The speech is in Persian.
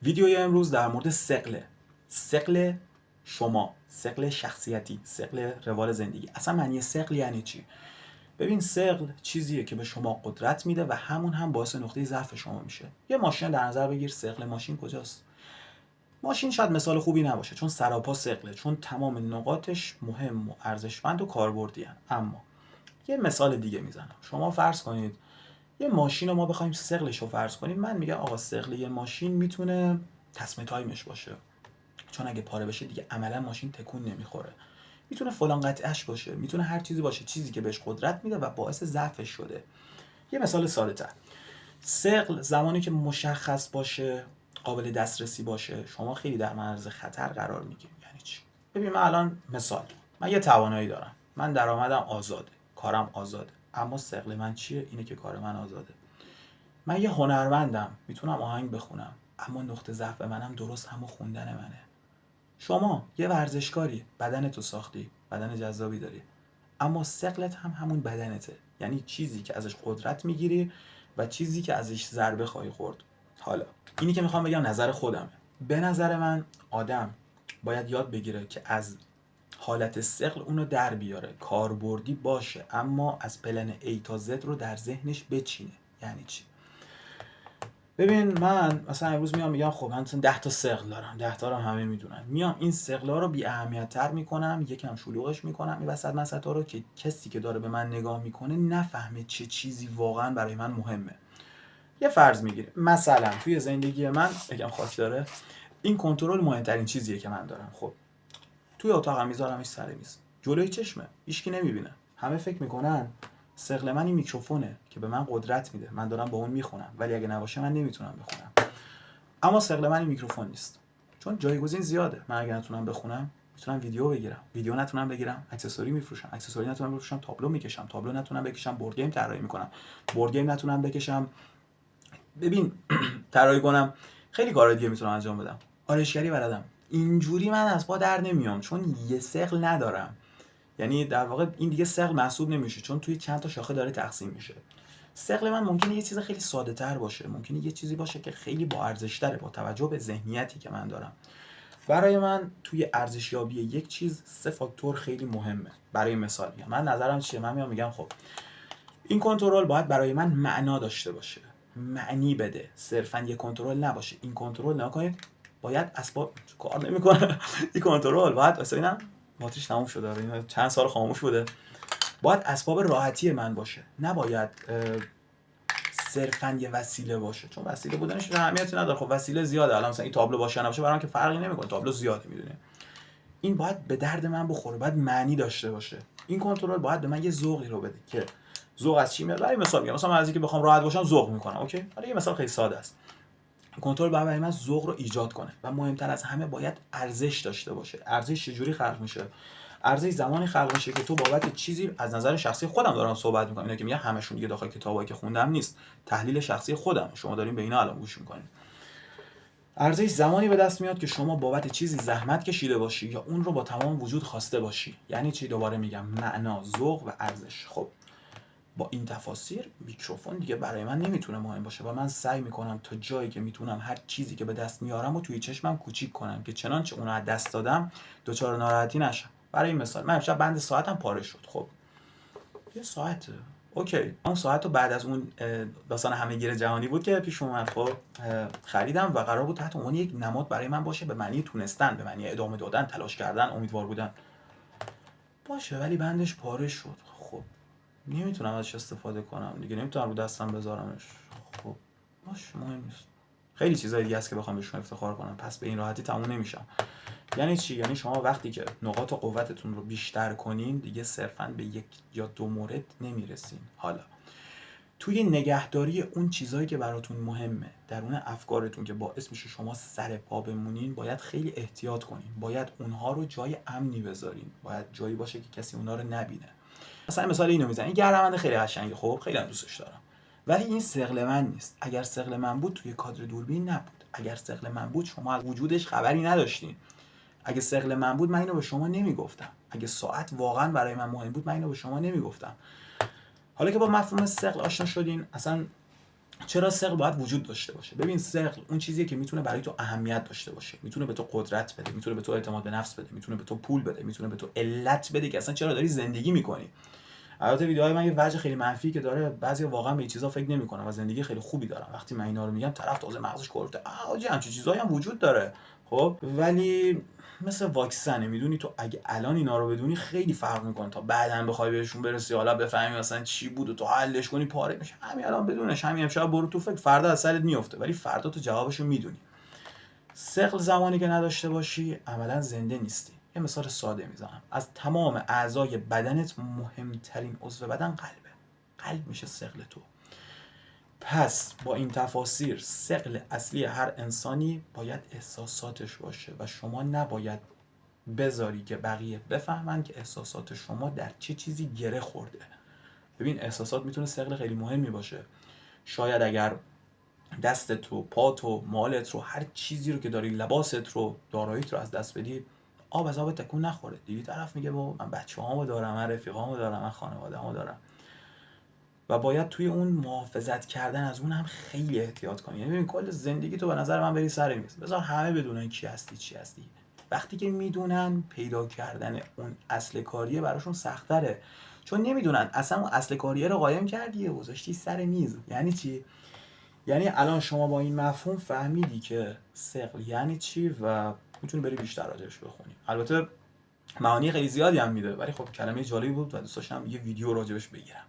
ویدیوی امروز در مورد ثقل شما، ثقل شخصیتی، ثقل روال زندگی. اصلا معنی ثقل یعنی چی؟ ببین، ثقل چیزیه که به شما قدرت میده و همون هم باعث نقطه ضعف شما میشه. یه ماشین در نظر بگیر، ثقل ماشین کجاست؟ ماشین شاید مثال خوبی نباشه چون سراپا ثقله، چون تمام نقاطش مهم و ارزشمند و کاربردی هن. اما یه مثال دیگه میزنم. شما فرض کنید یه ماشین رو ما بخوایم ثقلش رو فرض کنیم، من میگم آقا ثقل یه ماشین میتونه تصمیم تایمش باشه، چون اگه پاره بشه دیگه عملا ماشین تکون نمیخوره. میتونه فلان قطعش باشه، میتونه هر چیزی باشه، چیزی که بهش قدرت میده و باعث ضعفش شده. یه مثال ساده تر، ثقل زمانی که مشخص باشه، قابل دسترسی باشه، شما خیلی در معرض خطر قرار میگیری. یعنی چی؟ ببین، من الان مثال، من یه توانایی دارم، من درآمدم آزاده، کارم آزاده، اما ثقل من چیه؟ اینه که کار من آزاده. من یه هنرمندم، میتونم آهنگ بخونم، اما نقطه ضعف منم درست همون خوندن منه. شما یه ورزشکاری، بدنتو ساختی، بدن جذابی داری، اما ثقلت هم همون بدنته، یعنی چیزی که ازش قدرت میگیری و چیزی که ازش ضربه خواهی خورد. حالا اینی که میخوام بگم نظر خودمه. به نظر من آدم باید یاد بگیره که از حالت ثقل اونو در بیاره، کاربردی باشه، اما از پلن A تا Z رو در ذهنش بچینه. یعنی چی؟ ببین، من مثلا امروز میام میگم خب من 10 تا ثقل دارم، 10 تا رو همه میدونن، میام این ثقل‌ها رو بی اهمیت تر میکنم، یکم شلوغش میکنم این وسط مسطا رو، که کسی که داره به من نگاه میکنه نفهمه چه چیزی واقعا برای من مهمه. یه فرض میگیریم مثلا توی زندگی من بگم خاک داره، این کنترل مهمترین چیزیه که من دارم. خب توی اتاقم میذارمش سر میز، جلوی چشمه، هیچکی نمیبینه، همه فکر میکنن ثقل من این میکروفونه که به من قدرت میده، من دارم با اون میخونم، ولی اگه نباشه من نمیتونم بخونم. اما ثقل من این میکروفون نیست، چون جایگزین زیاده. من اگه نتونم بخونم، میتونم ویدیو بگیرم، ویدیو نتونم بگیرم، اکسسوری میفروشم، اکسسوری نتونم بفروشم، تابلو میکشم، تابلو نتونم بکشم، بورد گیم طراحی میکنم، بورد گیم نتونم بکشم، ببین طراحی کنم، خیلی کارهای دیگه میتونم انجام بدم، آرایشگری بلدم. اینجوری من از پا در نمیام چون یه ثقل ندارم. یعنی در واقع این دیگه ثقل محسوب نمیشه، چون توی چند تا شاخه داره تقسیم میشه. ثقل من ممکنه یه چیز خیلی ساده تر باشه، ممکنه یه چیزی باشه که خیلی با ارزش تره با توجه به ذهنیتی که من دارم. برای من توی ارزشیابی یک چیز 3 فاکتور خیلی مهمه. برای مثال میگم، من نظرم چیه؟ من میگم خب این کنترل باید برای من معنا داشته باشه، معنی بده، صرفا یه کنترل نباشه. این کنترل نکنید باید اسباب کار نمیکنه. این کنترل باید مثلا باتریش تموم شده، این چند سال خاموش بوده، باید اسباب راحتی من باشه، نباید صرفا یه وسیله باشه، چون وسیله بودنش اهمیتی نداره. خب وسیله زیاده، الان مثلا این تابلو باشه نباشه برام که فرقی نمیکنه، تابلو زیاده میدونه. این باید به درد من بخوره، باید معنی داشته باشه. این کنترل باید به من یه ذوقی رو بده که ذوق از چی میاد. برای مثال میگم، مثلا من از اینکه بخوام راحت باشم ذوق میکنم، اوکی؟ حالا یه مثال خیلی ساده است. کنترل باید برای من ذوق رو ایجاد کنه و مهمتر از همه باید ارزش داشته باشه. ارزش چجوری خلق میشه؟ ارزش زمانی خلق میشه که تو بابت چیزی، از نظر شخصی خودم دارم صحبت میکنم، اینا که میگم همشون دیگه داخل کتابایی که خوندم نیست، تحلیل شخصی خودم، شما دارین به اینا الان گوش میکنین. ارزش زمانی به دست میاد که شما بابت چیزی زحمت کشیده باشی یا اون رو با تمام وجود خواسته باشی. یعنی چی؟ دوباره میگم، معنا، ذوق و ارزش. خب با این تفاسیر میکروفون دیگه برای من نمیتونه مهم باشه و من سعی میکنم تا جایی که میتونم هر چیزی که به دست میارم و توی چشمم کوچیک کنم که چنانچه اون رو از دست دادم دچار ناراحتی نشم. برای مثال من امشب بند ساعتم پاره شد. خب یه ساعته، اوکی، اون ساعت رو بعد از اون داستان همهگیر جهانی بود که پیش اومد، خب خریدم و قرار بود تحت عنوان یک نماد برای من باشه، به معنی تونستن، به معنی ادامه دادن، تلاش کردن، امیدوار بودن. باشه، ولی بندش پاره شد. خب نمیتونم ازش استفاده کنم دیگه، نمیتونم رو دستم بذارمش. خب باشه، مهم نیست. خیلی چیزای دیگه هست که بخوام بهشون افتخار کنم، پس به این راحتی تموم نمیشم. یعنی چی؟ یعنی شما وقتی که نقاط قوتتون رو بیشتر کنین دیگه صرفاً به یک یا دو مورد نمیرسین. حالا توی نگهداری اون چیزایی که براتون مهمه، درون افکارتون که باعث میشه شما سر پا بمونین، باید خیلی احتیاط کنین. باید اونها رو جای امنی بذارین، باید جایی باشه که کسی اونها رو نبینه. مثلا مثال اینو میزنم، این گردنبند خیلی قشنگه، خب خیلی هم دوستش دارم، ولی این ثقل من نیست. اگر ثقل من بود توی کادر دوربین نبود. اگر ثقل من بود شما از وجودش خبری نداشتین. اگه ثقل من بود من اینو به شما نمیگفتم. اگه ساعت واقعا برای من مهم بود من اینو به شما نمیگفتم. حالا که با مفهوم ثقل آشنا شدین، اصلا چرا ثقل باید وجود داشته باشه؟ ببین ثقل اون چیزیه که میتونه برای تو اهمیت داشته باشه، میتونه به تو قدرت بده، میتونه به تو اعتماد به نفس بده، میتونه به تو پول بده، میتونه به تو علت بده که اصلا چرا داری زندگی میکنی. البته ویدیوهای من یه وجه خیلی منفی که داره، بعضی واقعا به این چیزا فکر نمیکنن و زندگی خیلی خوبی دارن. وقتی من اینا رو میگم طرف تازه مغزش کرده آجی همچین چیزایی هم وجود داره. خب ولی مثل واکسنه، میدونی تو اگه الان اینا رو بدونی خیلی فرق میکنه تا بعداً بخوای بهشون برسی، حالا بفهمی مثلا چی بود و تو حلش کنی پاره میشه. همین الان بدونش، همین امشب برو تو فکر، فردا از سرت میفته، ولی فردا تو جوابشو میدونی. ثقل زمانی که نداشته باشی عملا زنده نیستی. یه مثال ساده میزنم، از تمام اعضای بدنت مهمترین عضو بدن قلبه. قلب میشه ثقل تو. پس با این تفاسیر ثقل اصلی هر انسانی باید احساساتش باشه و شما نباید بذاری که بقیه بفهمن که احساسات شما در چه چیزی گره خورده. ببین احساسات میتونه ثقل خیلی مهمی باشه. شاید اگر دستت رو، پات رو، مالت رو، هر چیزی رو که داری، لباست رو، داراییت رو از دست بدی، آب از آب تکون نخوره. دیگه طرف میگه با من بچه‌هامو دارم، من رفیقامو دارم، من خانواده‌امو دارم. و باید توی اون محافظت کردن از اون هم خیلی احتیاط کنی. یعنی ببین کل زندگی تو به نظر من بری سر میز، بذار همه بدونن کی هستی چی هستی. وقتی که میدونن، پیدا کردن اون اصل کاریه براشون سخت‌تره، چون نمیدونن اصلا اون اصل کاریه رو قایم کردی و گذاشتی سر میز. یعنی چی؟ یعنی الان شما با این مفهوم فهمیدی که ثقل یعنی چی و میتونی بری بیشتر راجعش بخونی. البته معانی خیلی زیادی هم میده، ولی خب کلمه جالبی بود و دوست داشتم یه ویدیو راجعش بگیرم.